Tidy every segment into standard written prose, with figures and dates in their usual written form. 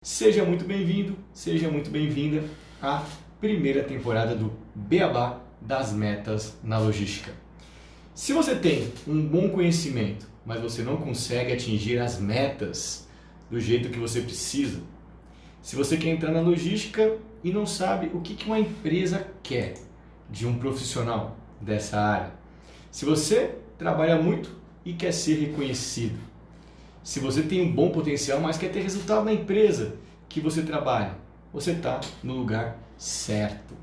Seja muito bem-vindo, seja muito bem-vinda à primeira temporada do Beabá das Metas na Logística. Se você tem um bom conhecimento, mas você não consegue atingir as metas do jeito que você precisa, se você quer entrar na logística e não sabe o que uma empresa quer de um profissional dessa área, se você trabalha muito e quer ser reconhecido, se você tem um bom potencial, mas quer ter resultado na empresa que você trabalha, você está no lugar certo.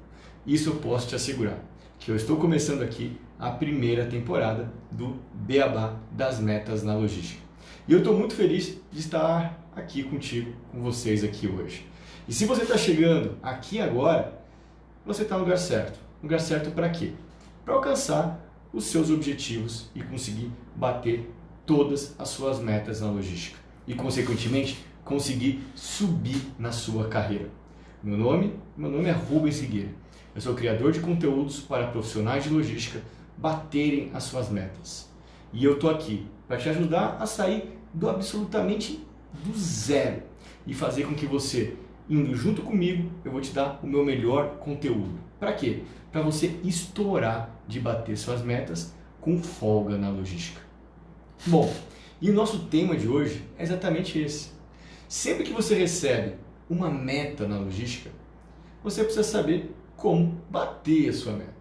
Isso eu posso te assegurar, que eu estou começando aqui a primeira temporada do Beabá das Metas na Logística. E eu estou muito feliz de estar aqui contigo, com vocês aqui hoje. E se você está chegando aqui agora, você está no lugar certo. Lugar certo para quê? Para alcançar os seus objetivos e conseguir bater todas as suas metas na logística e, consequentemente, conseguir subir na sua carreira. Meu nome é Rubens Figueira. Eu sou criador de conteúdos para profissionais de logística baterem as suas metas. E eu estou aqui para te ajudar a sair do absolutamente do zero e fazer com que você, indo junto comigo, eu vou te dar o meu melhor conteúdo. Para quê? Para você estourar de bater suas metas com folga na logística. Bom, e o nosso tema de hoje é exatamente esse. Sempre que você recebe uma meta na logística, você precisa saber como bater a sua meta.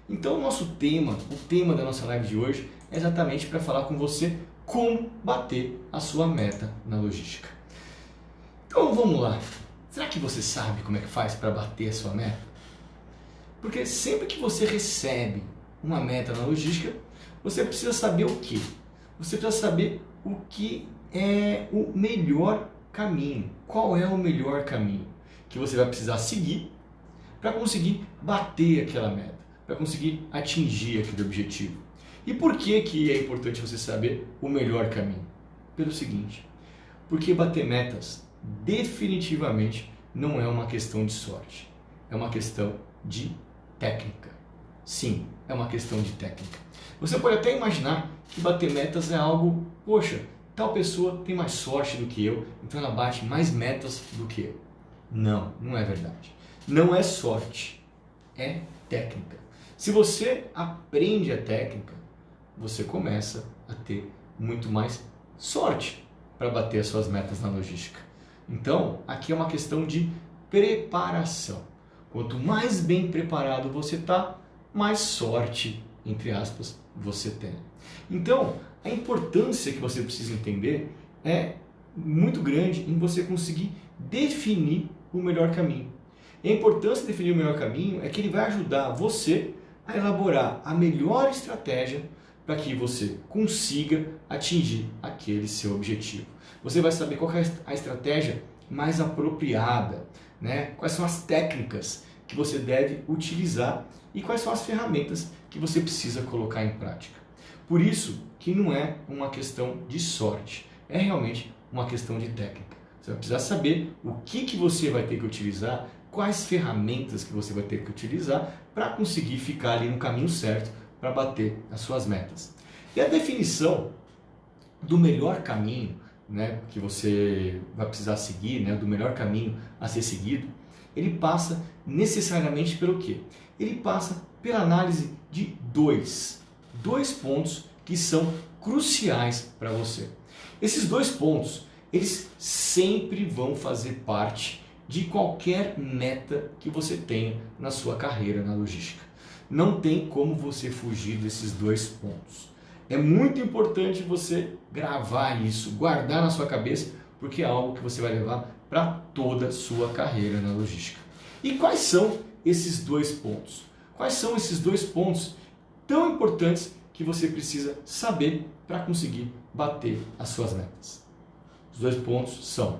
Então, o tema da nossa live de hoje é exatamente para falar com você como bater a sua meta na logística. Então, vamos lá. Será que você sabe como é que faz para bater a sua meta? Porque sempre que você recebe uma meta na logística, você precisa saber o quê? Você precisa saber o que é o melhor caminho. Qual é o melhor caminho que você vai precisar seguir para conseguir bater aquela meta, para conseguir atingir aquele objetivo. E por que é importante você saber o melhor caminho? Pelo seguinte, porque bater metas definitivamente não é uma questão de sorte, é uma questão de técnica. Sim, é uma questão de técnica. Você pode até imaginar que bater metas é algo, poxa, tal pessoa tem mais sorte do que eu, então ela bate mais metas do que eu. Não, não é verdade. Não é sorte, é técnica. Se você aprende a técnica, você começa a ter muito mais sorte para bater as suas metas na logística. Então, aqui é uma questão de preparação. Quanto mais bem preparado você está, mais sorte, entre aspas, você tem. Então, a importância que você precisa entender é muito grande em você conseguir definir o melhor caminho. E a importância de definir o melhor caminho é que ele vai ajudar você a elaborar a melhor estratégia para que você consiga atingir aquele seu objetivo. Você vai saber qual é a estratégia mais apropriada, né? Quais são as técnicas que você deve utilizar e quais são as ferramentas que você precisa colocar em prática. Por isso que não é uma questão de sorte, é realmente uma questão de técnica. Você vai precisar saber o que você vai ter que utilizar, quais ferramentas que você vai ter que utilizar para conseguir ficar ali no caminho certo para bater as suas metas. E a definição do melhor caminho, né, que você vai precisar seguir, né, do melhor caminho a ser seguido, ele passa necessariamente pelo quê? Ele passa pela análise de dois pontos que são cruciais para você. Esses dois pontos, eles sempre vão fazer parte de qualquer meta que você tenha na sua carreira na logística. Não tem como você fugir desses dois pontos. É muito importante você gravar isso, guardar na sua cabeça, porque é algo que você vai levar para toda a sua carreira na logística. E quais são esses dois pontos? Quais são esses dois pontos tão importantes que você precisa saber para conseguir bater as suas metas? Os dois pontos são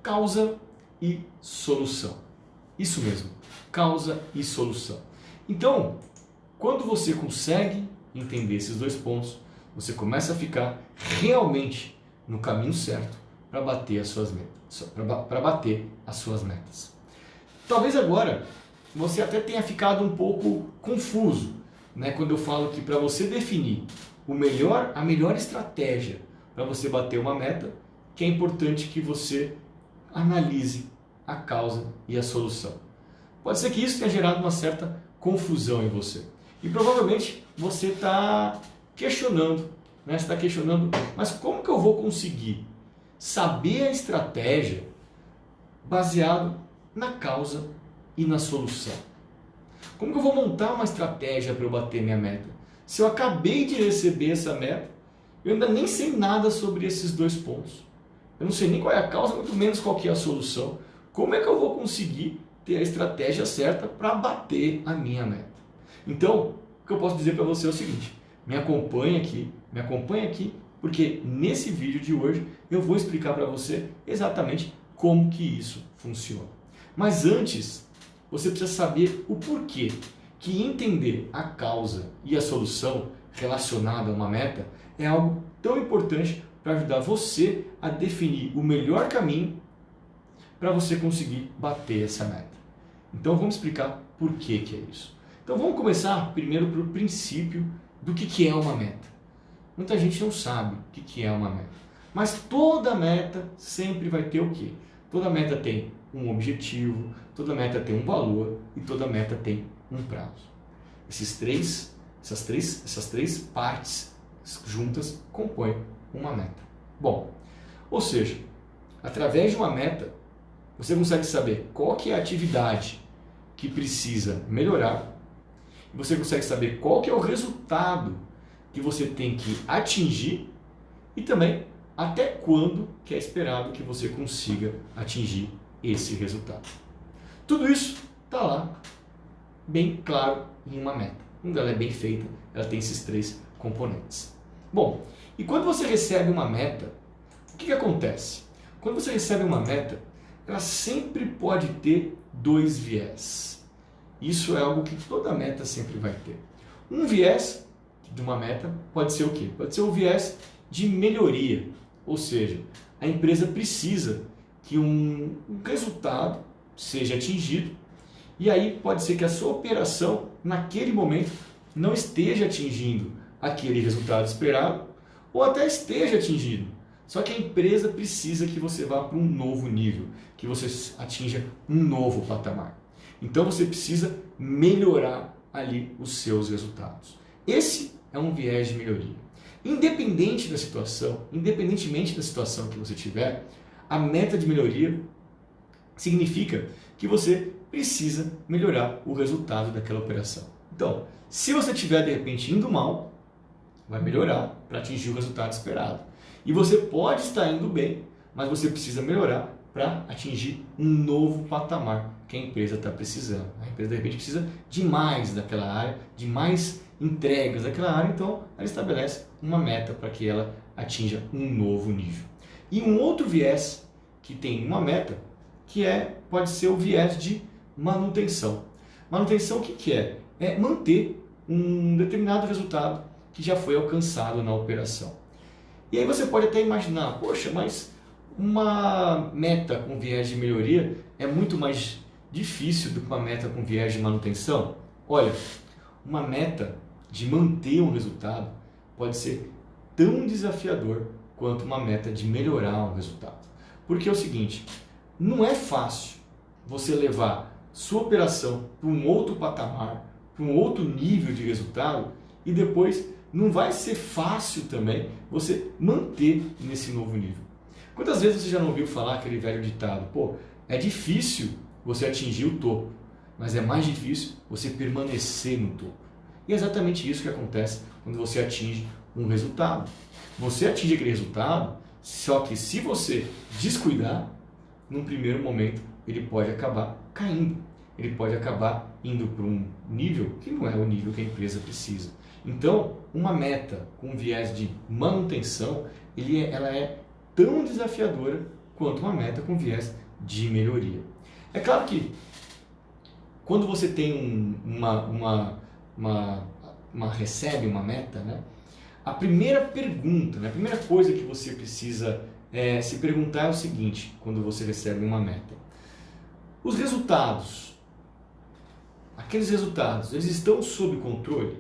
causa e solução. Isso mesmo, causa e solução. Então, quando você consegue entender esses dois pontos, você começa a ficar realmente no caminho certo para bater as suas metas, para bater as suas metas. Talvez agora você até tenha ficado um pouco confuso, né, quando eu falo que para você definir a melhor estratégia para você bater uma meta, que é importante que você analise a causa e a solução. Pode ser que isso tenha gerado uma certa confusão em você. E provavelmente você está questionando, né? Você está questionando, mas como que eu vou conseguir saber a estratégia baseado na causa e na solução? Como que eu vou montar uma estratégia para eu bater minha meta? Se eu acabei de receber essa meta, eu ainda nem sei nada sobre esses dois pontos. Eu não sei nem qual é a causa, muito menos qual que é a solução. Como é que eu vou conseguir ter a estratégia certa para bater a minha meta? Então, o que eu posso dizer para você é o seguinte: me acompanhe aqui, porque nesse vídeo de hoje eu vou explicar para você exatamente como que isso funciona. Mas antes, você precisa saber o porquê que entender a causa e a solução relacionada a uma meta é algo tão importante para ajudar você a definir o melhor caminho para você conseguir bater essa meta. Então vamos explicar por que é isso. Então vamos começar primeiro pelo princípio do que é uma meta. Muita gente não sabe o que é uma meta. Mas toda meta sempre vai ter o quê? Toda meta tem um objetivo, toda meta tem um valor e toda meta tem um prazo. Essas três partes juntas compõem uma meta. Bom, ou seja, através de uma meta, você consegue saber qual que é a atividade que precisa melhorar, e você consegue saber qual que é o resultado que você tem que atingir e também até quando que é esperado que você consiga atingir esse resultado. Tudo isso está lá, bem claro, em uma meta. Quando ela é bem feita, ela tem esses três componentes. Bom, e quando você recebe uma meta, o que acontece? Quando você recebe uma meta, ela sempre pode ter dois viés. Isso é algo que toda meta sempre vai ter. Um viés de uma meta pode ser o quê? Pode ser o viés de melhoria, ou seja, a empresa precisa que um resultado seja atingido e aí pode ser que a sua operação naquele momento não esteja atingindo aquele resultado esperado ou até esteja atingindo. Só que a empresa precisa que você vá para um novo nível, que você atinja um novo patamar. Então você precisa melhorar ali os seus resultados. Esse é um viés de melhoria. Independentemente da situação que você tiver, a meta de melhoria significa que você precisa melhorar o resultado daquela operação. Então, se você estiver de repente indo mal, vai melhorar para atingir o resultado esperado. E você pode estar indo bem, mas você precisa melhorar para atingir um novo patamar que a empresa está precisando. A empresa de repente precisa de mais daquela área, de mais entregas daquela área, então ela estabelece uma meta para que ela atinja um novo nível. E um outro viés que tem uma meta, pode ser o viés de manutenção. Manutenção o que é? É manter um determinado resultado que já foi alcançado na operação. E aí você pode até imaginar, poxa, mas uma meta com viés de melhoria é muito mais difícil do que uma meta com viés de manutenção? Olha, uma meta de manter um resultado pode ser tão desafiador quanto uma meta de melhorar um resultado. Porque é o seguinte, não é fácil você levar sua operação para um outro patamar, para um outro nível de resultado e depois não vai ser fácil também você manter nesse novo nível. Quantas vezes você já não ouviu falar aquele velho ditado? Pô, é difícil você atingir o topo, mas é mais difícil você permanecer no topo. E é exatamente isso que acontece quando você atinge um resultado. Você atinge aquele resultado, só que se você descuidar, num primeiro momento ele pode acabar caindo. Ele pode acabar indo para um nível que não é o nível que a empresa precisa. Então, uma meta com viés de manutenção, ela é tão desafiadora quanto uma meta com viés de melhoria. É claro que quando você tem recebe uma meta, né, a primeira pergunta, né, a primeira coisa que você precisa se perguntar é o seguinte, quando você recebe uma meta. Os resultados, aqueles resultados, eles estão sob controle?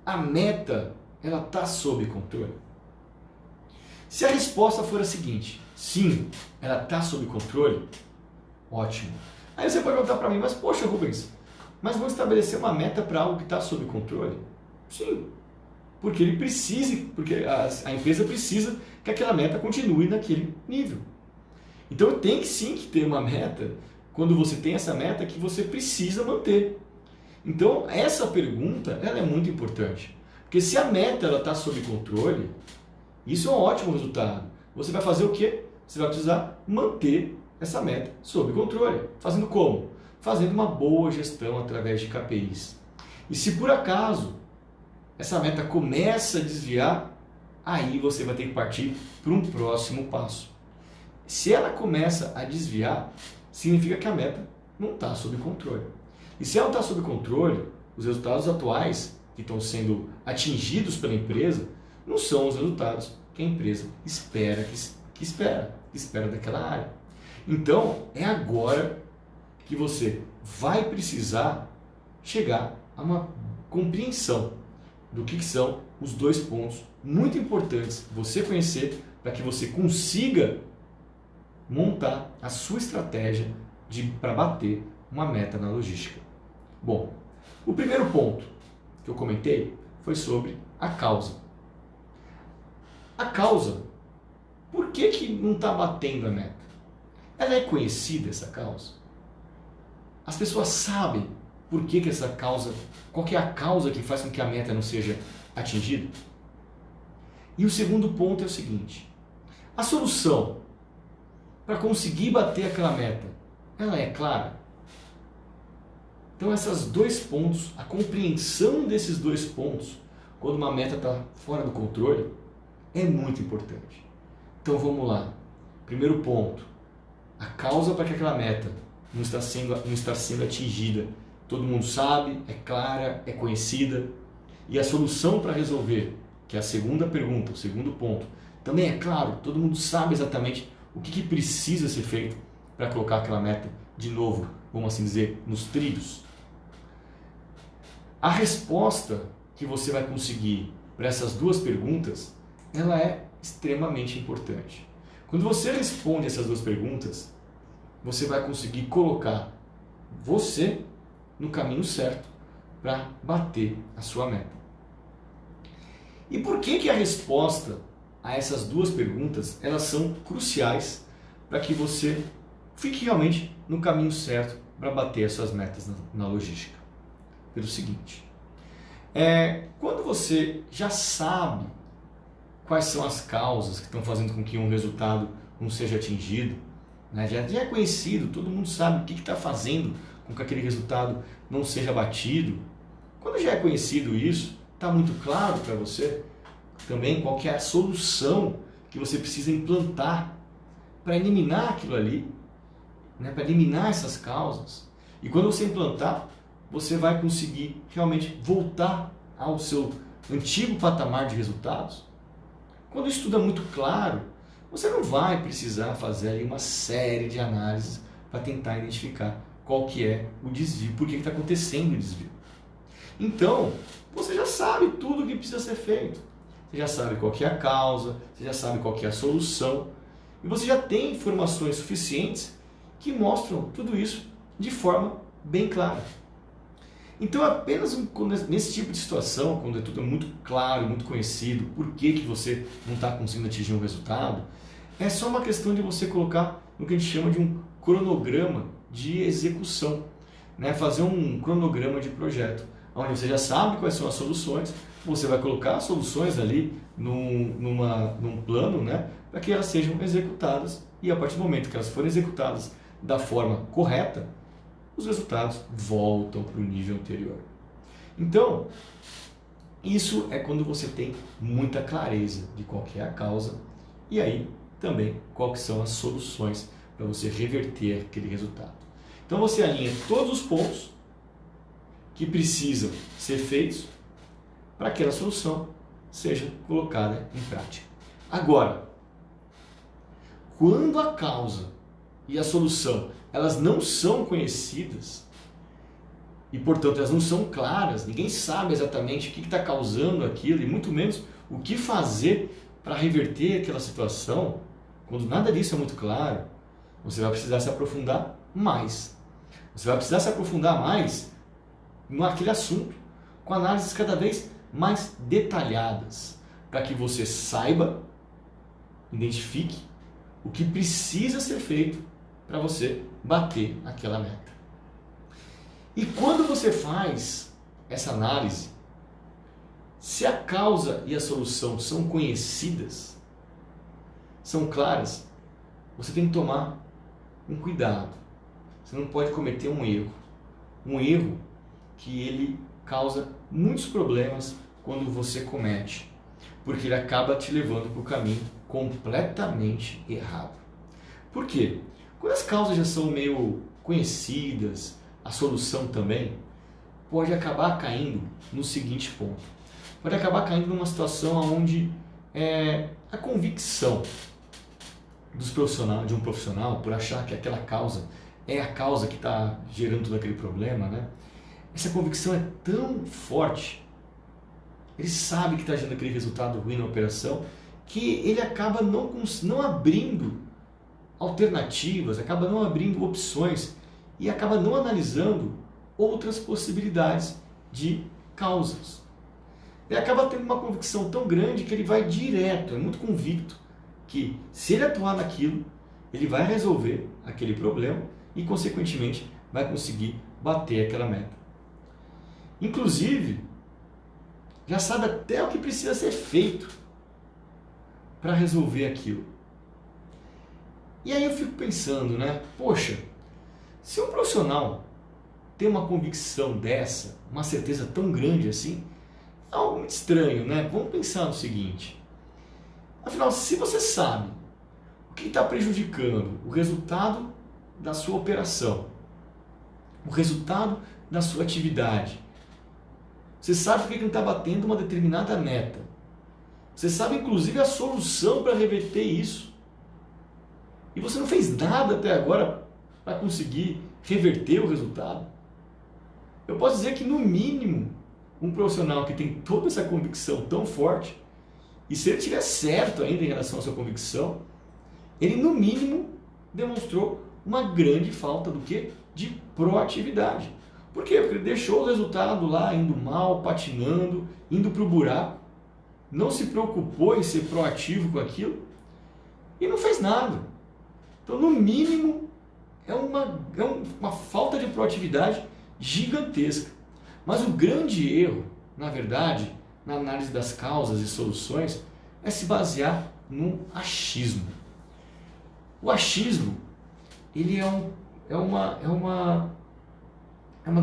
A meta, ela está sob controle? Se a resposta for a seguinte, Sim, ela está sob controle? Ótimo. Aí você pode perguntar para mim, mas poxa Rubens, mas vou estabelecer uma meta para algo que está sob controle? Sim, porque ele precisa, porque a empresa precisa que aquela meta continue naquele nível. Então tem que sim que ter uma meta, quando você tem essa meta, que você precisa manter. Então essa pergunta ela é muito importante, porque se a meta está sob controle, isso é um ótimo resultado. Você vai fazer o quê? Você vai precisar manter essa meta sob controle. Fazendo como? Fazendo uma boa gestão através de KPIs. E se por acaso essa meta começa a desviar, aí você vai ter que partir para um próximo passo. Se ela começa a desviar, significa que a meta não está sob controle. E se ela não está sob controle, os resultados atuais que estão sendo atingidos pela empresa não são os resultados que a empresa espera daquela área. Então, é agora que você vai precisar chegar a uma compreensão do que são os dois pontos muito importantes você conhecer para que você consiga montar a sua estratégia para bater uma meta na logística. Bom, o primeiro ponto que eu comentei foi sobre a causa. A causa, por que não está batendo a meta? Ela é conhecida, essa causa? As pessoas sabem por que essa causa, qual que é a causa que faz com que a meta não seja atingida? E o segundo ponto é o seguinte: a solução para conseguir bater aquela meta, ela é clara? Então esses dois pontos, a compreensão desses dois pontos, quando uma meta está fora do controle, é muito importante. Então vamos lá. Primeiro ponto, a causa para que aquela meta não está sendo atingida. Todo mundo sabe, é clara, é conhecida. E a solução para resolver, que é a segunda pergunta, o segundo ponto, também é claro, todo mundo sabe exatamente o que precisa ser feito para colocar aquela meta de novo, vamos assim dizer, nos trilhos. A resposta que você vai conseguir para essas duas perguntas, ela é extremamente importante. Quando você responde essas duas perguntas, você vai conseguir colocar você no caminho certo para bater a sua meta. E por que a resposta a essas duas perguntas, elas são cruciais para que você fique realmente no caminho certo para bater as suas metas na logística? Pelo seguinte, quando você já sabe quais são as causas que estão fazendo com que um resultado não seja atingido, né? Já é conhecido, todo mundo sabe o que está fazendo com que aquele resultado não seja batido. Quando já é conhecido isso, está muito claro para você também qual que é a solução que você precisa implantar para eliminar aquilo ali, né? Para eliminar essas causas. E quando você implantar, você vai conseguir realmente voltar ao seu antigo patamar de resultados. Quando isso tudo é muito claro, você não vai precisar fazer aí uma série de análises para tentar identificar qual que é o desvio, por que está acontecendo o desvio. Então, você já sabe tudo o que precisa ser feito. Você já sabe qual que é a causa, você já sabe qual que é a solução, e você já tem informações suficientes que mostram tudo isso de forma bem clara. Então, apenas nesse tipo de situação, quando é tudo muito claro, muito conhecido, por que você não está conseguindo atingir um resultado, é só uma questão de você colocar no que a gente chama de um cronograma de execução, né? Fazer um cronograma de projeto, onde você já sabe quais são as soluções, você vai colocar as soluções ali num plano, né? Para que elas sejam executadas, e a partir do momento que elas forem executadas da forma correta, os resultados voltam para o nível anterior. Então, isso é quando você tem muita clareza de qual que é a causa e aí também quais são as soluções para você reverter aquele resultado. Então você alinha todos os pontos que precisam ser feitos para que aquela solução seja colocada em prática. Agora, quando a causa e a solução elas não são conhecidas e, portanto, elas não são claras, ninguém sabe exatamente o que está causando aquilo e muito menos o que fazer para reverter aquela situação, quando nada disso é muito claro, você vai precisar se aprofundar mais. Você vai precisar se aprofundar mais naquele assunto, com análises cada vez mais detalhadas, para que você saiba, identifique o que precisa ser feito para você bater aquela meta. E quando você faz essa análise, se a causa e a solução são conhecidas, são claras, você tem que tomar um cuidado. Você não pode cometer um erro que ele causa muitos problemas quando você comete, porque ele acaba te levando para o caminho completamente errado. Por quê? Quando as causas já são meio conhecidas, a solução também, pode acabar caindo no seguinte ponto. Pode acabar caindo numa situação onde a convicção de um profissional, por achar que aquela causa é a causa que está gerando todo aquele problema, né? Essa convicção é tão forte, ele sabe que está gerando aquele resultado ruim na operação, que ele acaba não abrindo alternativas, acaba não abrindo opções e acaba não analisando outras possibilidades de causas. Ele acaba tendo uma convicção tão grande que ele vai direto, é muito convicto, que se ele atuar naquilo, ele vai resolver aquele problema e, consequentemente, vai conseguir bater aquela meta. Inclusive, já sabe até o que precisa ser feito para resolver aquilo. E aí eu fico pensando, né? Poxa, se um profissional tem uma convicção dessa, uma certeza tão grande assim, é algo muito estranho, né? Vamos pensar no seguinte. Afinal, se você sabe o que está prejudicando o resultado da sua operação, o resultado da sua atividade, você sabe por que não está batendo uma determinada meta, você sabe inclusive a solução para reverter isso, e você não fez nada até agora para conseguir reverter o resultado, eu posso dizer que no mínimo um profissional que tem toda essa convicção tão forte, e se ele estiver certo ainda em relação à sua convicção, ele no mínimo demonstrou uma grande falta do quê? De proatividade. Por quê? Porque ele deixou o resultado lá indo mal, patinando, indo para o buraco, não se preocupou em ser proativo com aquilo e não fez nada. Então, no mínimo, é uma falta de proatividade gigantesca. Mas o grande erro, na verdade, na análise das causas e soluções, é se basear no achismo. O achismo, ele é uma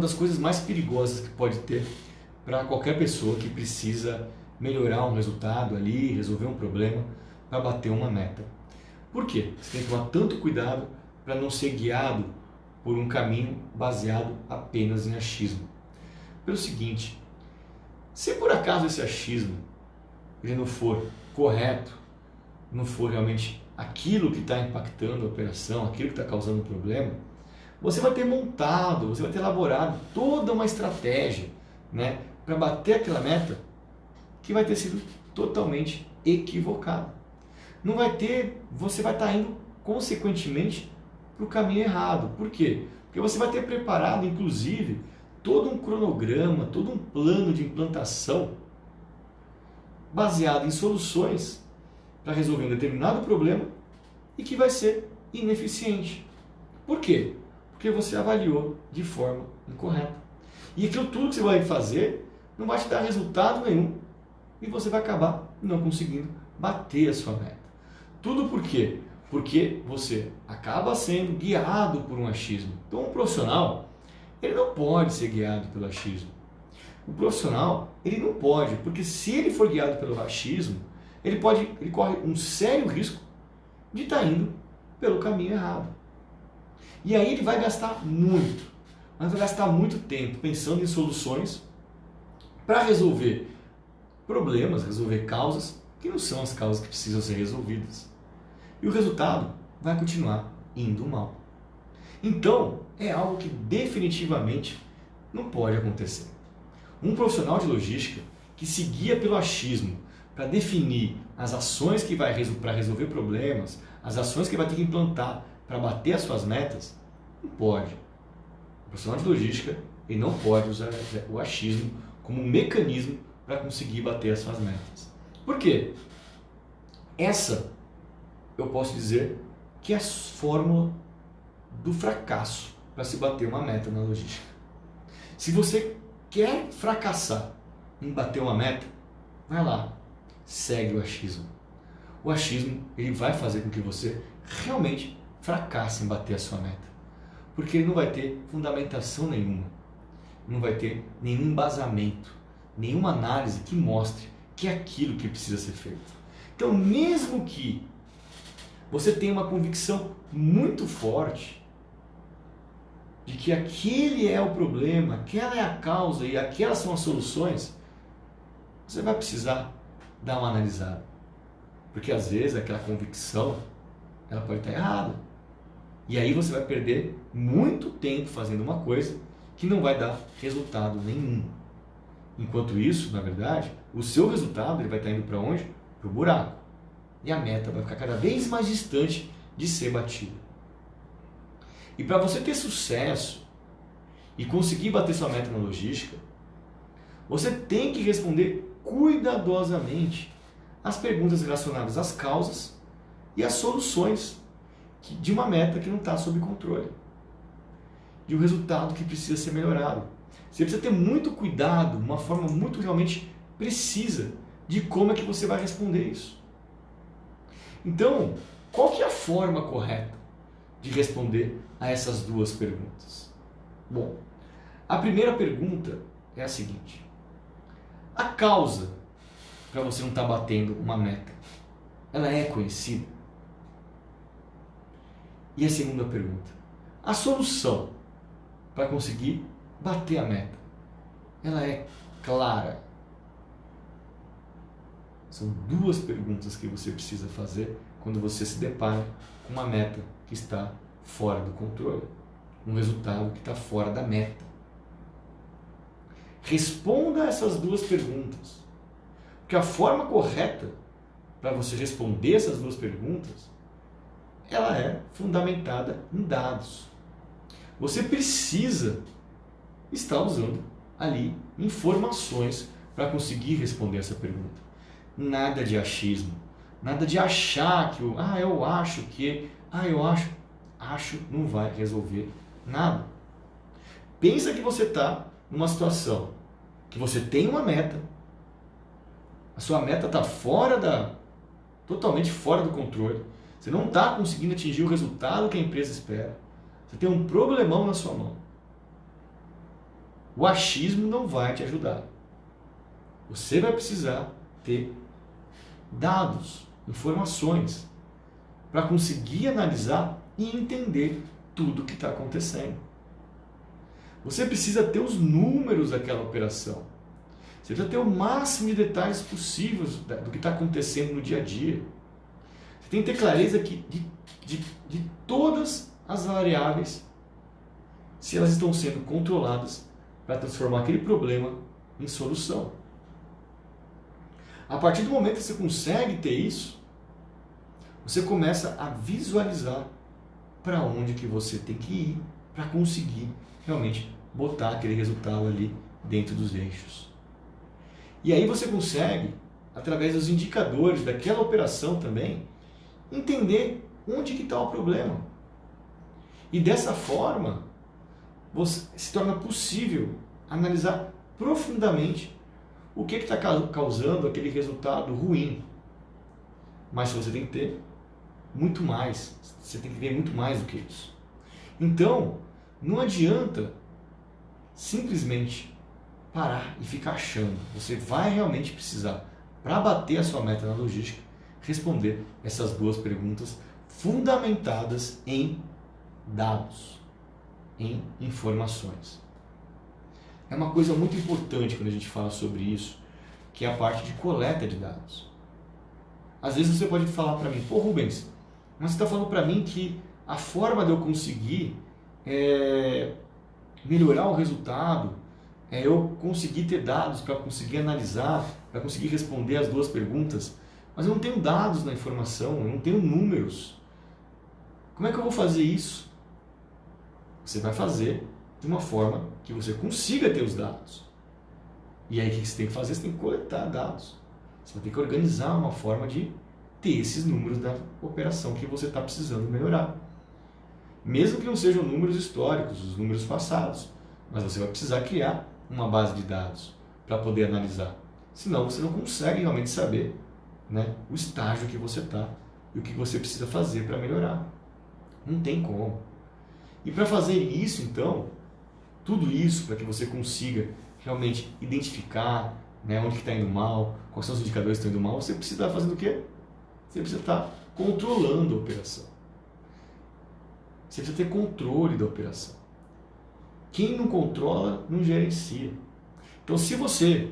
das coisas mais perigosas que pode ter para qualquer pessoa que precisa melhorar um resultado ali, resolver um problema, para bater uma meta. Por quê? Você tem que tomar tanto cuidado para não ser guiado por um caminho baseado apenas em achismo. Pelo seguinte, se por acaso esse achismo ele não for correto, não for realmente aquilo que está impactando a operação, aquilo que está causando o problema, você vai ter montado, você vai ter elaborado toda uma estratégia, né, para bater aquela meta que vai ter sido totalmente equivocada. Não vai ter, você vai estar indo consequentemente para o caminho errado. Por quê? Porque você vai ter preparado, inclusive, todo um cronograma, todo um plano de implantação baseado em soluções para resolver um determinado problema e que vai ser ineficiente. Por quê? Porque você avaliou de forma incorreta. E aquilo tudo que você vai fazer não vai te dar resultado nenhum e você vai acabar não conseguindo bater a sua meta. Tudo por quê? Porque você acaba sendo guiado por um achismo. Então, um profissional, ele não pode ser guiado pelo achismo. O profissional, ele não pode, porque se ele for guiado pelo achismo, ele corre um sério risco de estar indo pelo caminho errado. E aí ele vai gastar muito, mas vai gastar muito tempo pensando em soluções para resolver problemas, resolver causas que não são as causas que precisam ser resolvidas. E o resultado vai continuar indo mal. Então, é algo que definitivamente não pode acontecer. Um profissional de logística que se guia pelo achismo para definir as ações que vai para resolver problemas, as ações que ele vai ter que implantar para bater as suas metas, não pode. O profissional de logística, ele não pode usar o achismo como um mecanismo para conseguir bater as suas metas. Por quê? Essa, eu posso dizer, que é a fórmula do fracasso para se bater uma meta na logística. Se você quer fracassar em bater uma meta, vai lá, segue o achismo. O achismo, ele vai fazer com que você realmente fracasse em bater a sua meta. Porque ele não vai ter fundamentação nenhuma, não vai ter nenhum embasamento, nenhuma análise que mostre que é aquilo que precisa ser feito. Então, mesmo que você tenha uma convicção muito forte de que aquele é o problema, aquela é a causa e aquelas são as soluções, você vai precisar dar uma analisada. Porque às vezes aquela convicção, ela pode estar errada. E aí você vai perder muito tempo fazendo uma coisa que não vai dar resultado nenhum. Enquanto isso, na verdade, o seu resultado ele vai estar indo para onde? Para o buraco. E a meta vai ficar cada vez mais distante de ser batida. E para você ter sucesso e conseguir bater sua meta na logística, você tem que responder cuidadosamente as perguntas relacionadas às causas e às soluções de uma meta que não está sob controle, de um resultado que precisa ser melhorado. Você precisa ter muito cuidado, uma forma muito realmente precisa de como é que você vai responder isso. Então, qual que é a forma correta de responder a essas duas perguntas? Bom, a primeira pergunta é a seguinte: a causa para você não estar batendo uma meta, ela é conhecida? E a segunda pergunta: a solução para conseguir bater a meta, ela é clara? São duas perguntas que você precisa fazer quando você se depara com uma meta que está fora do controle, um resultado que está fora da meta. Responda essas duas perguntas, porque a forma correta para você responder essas duas perguntas, ela é fundamentada em dados. Você precisa estar usando ali informações para conseguir responder essa pergunta. Nada de achismo, nada de achar que eu acho que, eu acho não vai resolver nada. Pensa que você está numa situação que você tem uma meta, a sua meta está totalmente fora do controle, você não está conseguindo atingir o resultado que a empresa espera, você tem um problemão na sua mão. O achismo não vai te ajudar. Você vai precisar ter dados, informações, para conseguir analisar e entender tudo o que está acontecendo. Você precisa ter os números daquela operação. Você precisa ter o máximo de detalhes possíveis do que está acontecendo no dia a dia. Você tem que ter clareza de todas as variáveis, se elas estão sendo controladas para transformar aquele problema em solução. A partir do momento que você consegue ter isso, você começa a visualizar para onde que você tem que ir para conseguir realmente botar aquele resultado ali dentro dos eixos. E aí você consegue, através dos indicadores daquela operação também, entender onde que está o problema. E dessa forma, se torna possível analisar profundamente o que está causando aquele resultado ruim. Mas você tem que ter muito mais, você tem que ver muito mais do que isso. Então, não adianta simplesmente parar e ficar achando. Você vai realmente precisar, para bater a sua meta na logística, responder essas duas perguntas fundamentadas em dados, em informações. É uma coisa muito importante quando a gente fala sobre isso, que é a parte de coleta de dados. Às vezes você pode falar para mim: pô, Rubens, mas você está falando para mim que a forma de eu conseguir melhorar o resultado, eu conseguir ter dados para conseguir analisar, para conseguir responder as duas perguntas, mas eu não tenho dados na informação, eu não tenho números, Como é que eu vou fazer isso? Você vai fazer de uma forma que você consiga ter os dados. E aí o que você tem que fazer? Você tem que coletar dados. Você vai ter que organizar uma forma de ter esses números da operação que você está precisando melhorar. Mesmo que não sejam números históricos, os números passados. Mas você vai precisar criar uma base de dados para poder analisar. Senão você não consegue realmente saber, né, o estágio que você está e o que você precisa fazer para melhorar. Não tem como. E para fazer isso, então, tudo isso para que você consiga realmente identificar, né, onde está indo mal, quais são os indicadores que estão indo mal, você precisa estar fazendo o quê? Você precisa estar controlando a operação. Você precisa ter controle da operação. Quem não controla, não gerencia. Então, se você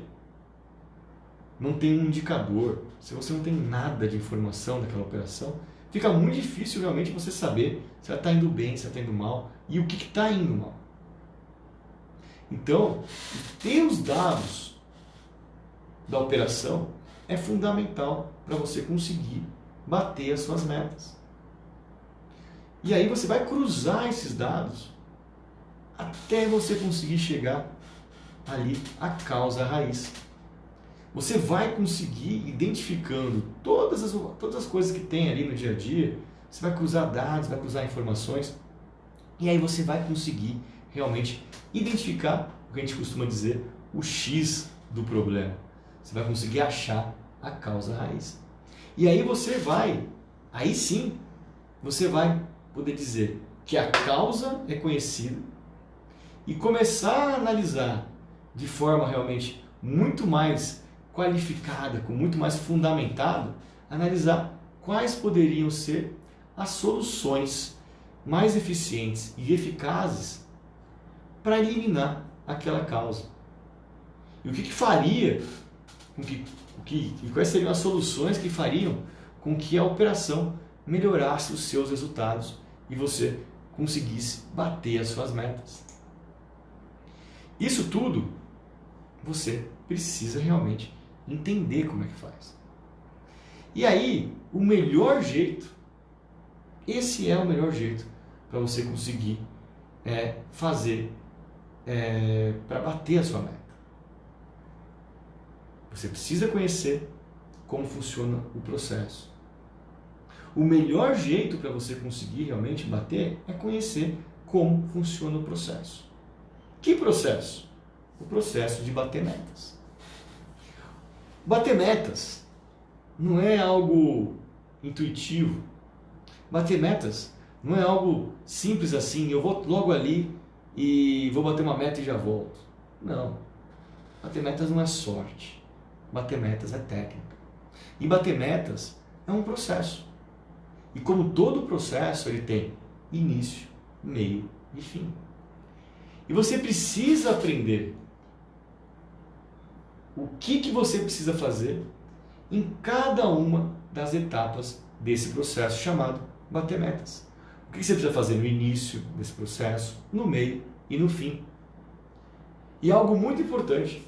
não tem um indicador, se você não tem nada de informação daquela operação, fica muito difícil realmente você saber se ela está indo bem, se ela está indo mal e o que está indo mal. Então, ter os dados da operação é fundamental para você conseguir bater as suas metas. E aí você vai cruzar esses dados até você conseguir chegar ali à causa raiz. Você vai conseguir, identificando todas as coisas que tem ali no dia a dia, você vai cruzar dados, vai cruzar informações, e aí você vai conseguir realmente identificar o que a gente costuma dizer, o X do problema. Você vai conseguir achar a causa raiz. E aí você vai, aí sim, você vai poder dizer que a causa é conhecida e começar a analisar de forma realmente muito mais qualificada, com muito mais fundamentado, analisar quais poderiam ser as soluções mais eficientes e eficazes para eliminar aquela causa. E o que faria com e quais seriam as soluções que fariam com que a operação melhorasse os seus resultados e você conseguisse bater as suas metas. Isso tudo você precisa realmente entender como é que faz. E aí, o melhor jeito, esse é o melhor jeito para você conseguir fazer para bater a sua meta. Você precisa conhecer como funciona o processo. O melhor jeito para você conseguir realmente bater é conhecer como funciona o processo. Que processo? O processo de bater metas. Bater metas não é algo intuitivo. Bater metas não é algo simples assim, eu vou logo ali e vou bater uma meta e já volto. Não. Bater metas não é sorte. Bater metas é técnica. E bater metas é um processo. E como todo processo, ele tem início, meio e fim. E você precisa aprender o que você precisa fazer em cada uma das etapas desse processo chamado bater metas. O que você precisa fazer no início desse processo, no meio e no fim. E algo muito importante,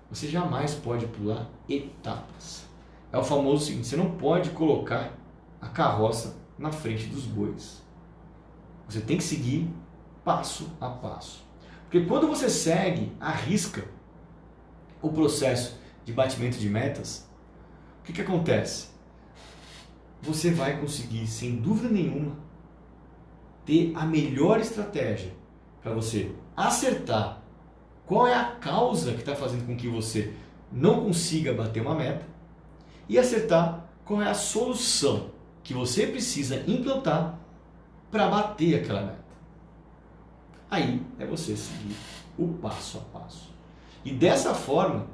você jamais pode pular etapas. É o famoso seguinte, você não pode colocar a carroça na frente dos bois. Você tem que seguir passo a passo. Porque quando você segue à risca o processo de batimento de metas, o que acontece? Você vai conseguir, sem dúvida nenhuma, ter a melhor estratégia para você acertar qual é a causa que está fazendo com que você não consiga bater uma meta e acertar qual é a solução que você precisa implantar para bater aquela meta. Aí é você seguir o passo a passo. E dessa forma,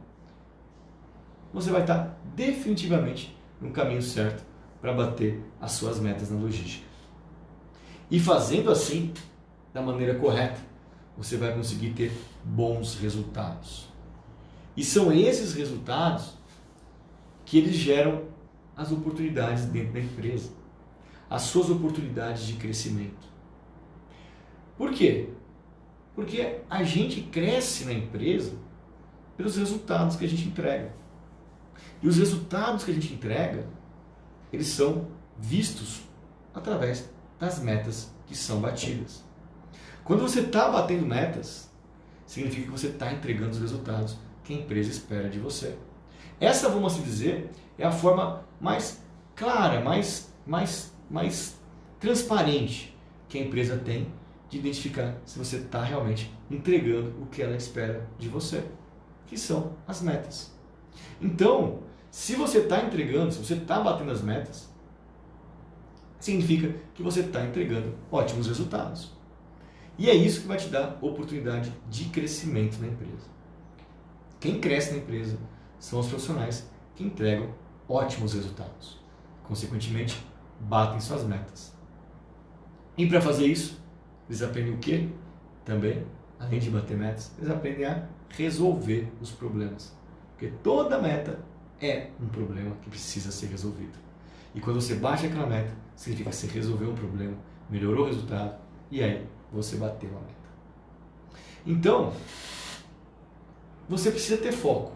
você vai estar definitivamente no caminho certo para bater as suas metas na logística. E fazendo assim, da maneira correta, você vai conseguir ter bons resultados. E são esses resultados que eles geram as oportunidades dentro da empresa, as suas oportunidades de crescimento. Por quê? Porque a gente cresce na empresa pelos resultados que a gente entrega. E os resultados que a gente entrega, eles são vistos através das metas que são batidas. Quando você está batendo metas, significa que você está entregando os resultados que a empresa espera de você. Essa, vamos assim dizer, é a forma mais clara, mais transparente que a empresa tem de identificar se você está realmente entregando o que ela espera de você, que são as metas. Então, se você está entregando, se você está batendo as metas, significa que você está entregando ótimos resultados. E é isso que vai te dar oportunidade de crescimento na empresa. Quem cresce na empresa são os profissionais que entregam ótimos resultados. Consequentemente, batem suas metas. E para fazer isso, eles aprendem o quê? Também, além de bater metas, eles aprendem a resolver os problemas. Porque toda meta é um problema que precisa ser resolvido. E quando você bate aquela meta, significa que você resolveu um problema, melhorou o resultado e aí você bateu a meta. Então, você precisa ter foco.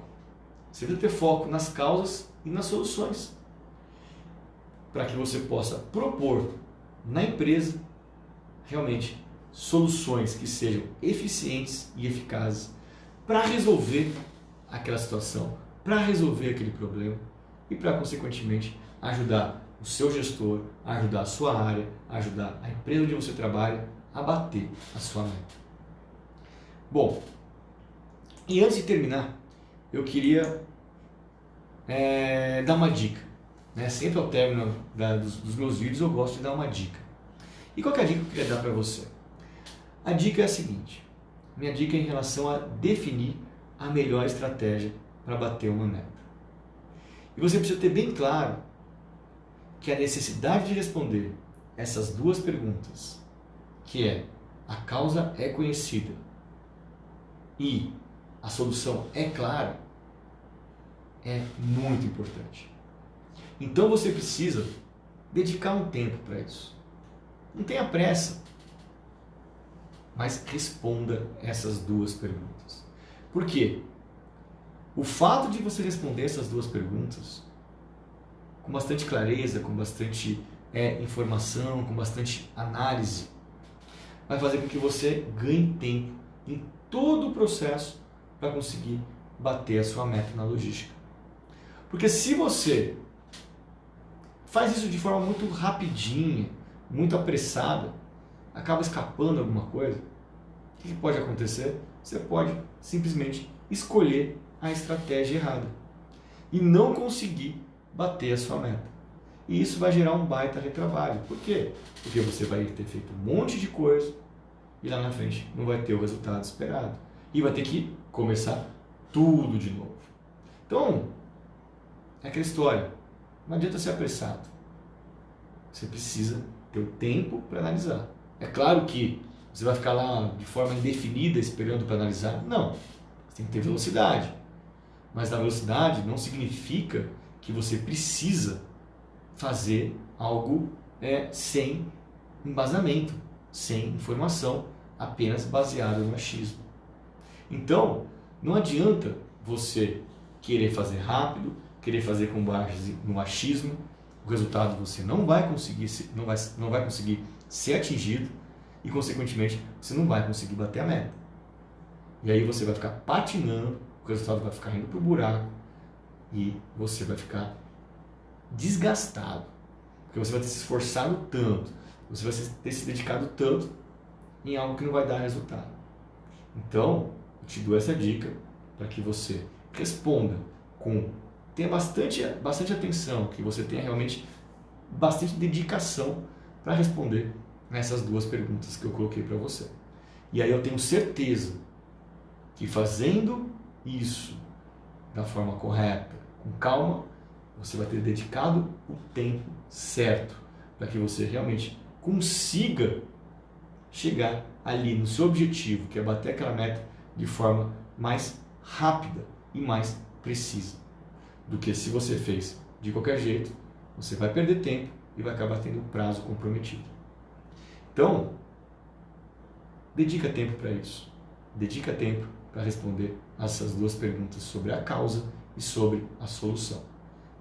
Você precisa ter foco nas causas e nas soluções. Para que você possa propor na empresa realmente soluções que sejam eficientes e eficazes para resolver aquela situação, para resolver aquele problema e para, consequentemente, ajudar o seu gestor, ajudar a sua área, ajudar a empresa onde você trabalha a bater a sua meta. Bom, e antes de terminar, eu queria dar uma dica. Sempre ao término dos meus vídeos eu gosto de dar uma dica. E qual que é a dica que eu queria dar para você? A dica é a seguinte: minha dica é em relação a definir a melhor estratégia para bater uma meta. E você precisa ter bem claro que a necessidade de responder essas duas perguntas, que é: a causa é conhecida e a solução é clara, é muito importante. Então você precisa dedicar um tempo para isso. Não tenha pressa, mas responda essas duas perguntas. Por quê? O fato de você responder essas duas perguntas com bastante clareza, com bastante informação, com bastante análise, vai fazer com que você ganhe tempo em todo o processo para conseguir bater a sua meta na logística. Porque se você faz isso de forma muito rapidinha, muito apressada, acaba escapando alguma coisa, o que pode acontecer? Você pode simplesmente escolher a estratégia errada e não conseguir bater a sua meta. E isso vai gerar um baita retrabalho. Por quê? Porque você vai ter feito um monte de coisa e lá na frente não vai ter o resultado esperado. E vai ter que começar tudo de novo. Então, é aquela história. Não adianta ser apressado. Você precisa ter o tempo para analisar. É claro que você vai ficar lá de forma indefinida esperando para analisar. Não. Você tem que ter velocidade. Mas na velocidade não significa que você precisa fazer algo sem embasamento, sem informação, apenas baseado no achismo. Então, não adianta você querer fazer rápido, querer fazer com base no achismo. O resultado você não vai conseguir ser atingido e, consequentemente, você não vai conseguir bater a meta. E aí você vai ficar patinando, o resultado vai ficar indo para o buraco e você vai ficar desgastado, porque você vai ter se esforçado tanto, você vai ter se dedicado tanto em algo que não vai dar resultado. Então, eu te dou essa dica para que você responda tenha bastante atenção, que você tenha realmente bastante dedicação para responder nessas duas perguntas que eu coloquei para você. E aí eu tenho certeza que fazendo isso da forma correta, com calma, você vai ter dedicado o tempo certo para que você realmente consiga chegar ali no seu objetivo, que é bater aquela meta de forma mais rápida e mais precisa. Do que se você fez de qualquer jeito, você vai perder tempo e vai acabar tendo um prazo comprometido. Então, dedica tempo para isso. Dedica tempo para responder essas duas perguntas sobre a causa e sobre a solução.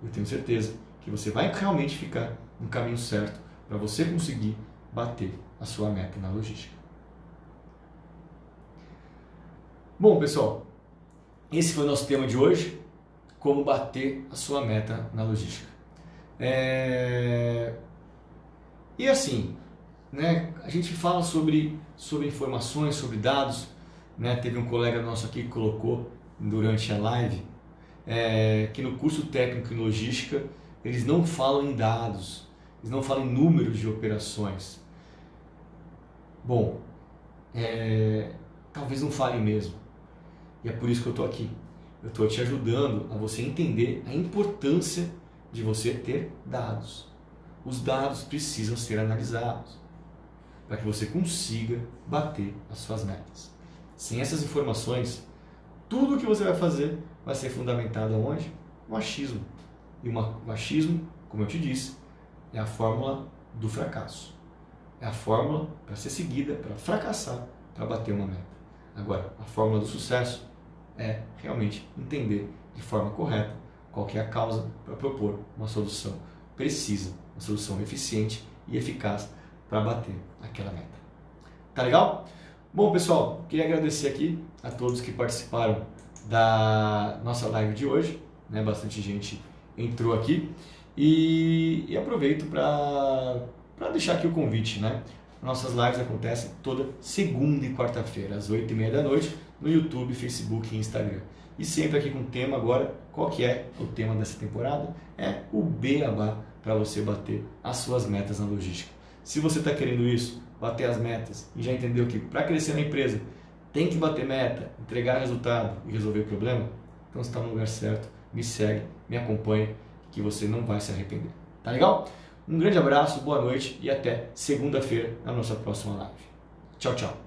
Eu tenho certeza que você vai realmente ficar no caminho certo para você conseguir bater a sua meta na logística. Bom, pessoal, esse foi o nosso tema de hoje, como bater a sua meta na logística. E assim, né, a gente fala sobre informações, sobre dados, né, teve um colega nosso aqui que colocou durante a live que no curso técnico em logística eles não falam em dados, eles não falam em números de operações. Bom, talvez não falem mesmo, e é por isso que eu estou aqui. Eu estou te ajudando a você entender a importância de você ter dados. Os dados precisam ser analisados para que você consiga bater as suas metas. Sem essas informações, tudo o que você vai fazer vai ser fundamentado aonde? No achismo. E o achismo, como eu te disse, é a fórmula do fracasso. É a fórmula para ser seguida, para fracassar, para bater uma meta. Agora, a fórmula do sucesso é realmente entender de forma correta qual que é a causa para propor uma solução precisa, uma solução eficiente e eficaz para bater aquela meta. Tá legal? Bom, pessoal, queria agradecer aqui a todos que participaram da nossa live de hoje, né? Bastante gente entrou aqui e aproveito para deixar aqui o convite, né? Nossas lives acontecem toda segunda e quarta-feira, às 8h30 da noite, no YouTube, Facebook e Instagram. E sempre aqui com o tema agora, qual que é o tema dessa temporada? É o Beabá para você bater as suas metas na logística. Se você está querendo isso, bater as metas e já entendeu que para crescer na empresa tem que bater meta, entregar resultado e resolver problema, então você está no lugar certo, me segue, me acompanha, que você não vai se arrepender. Tá legal? Um grande abraço, boa noite e até segunda-feira na nossa próxima live. Tchau, tchau.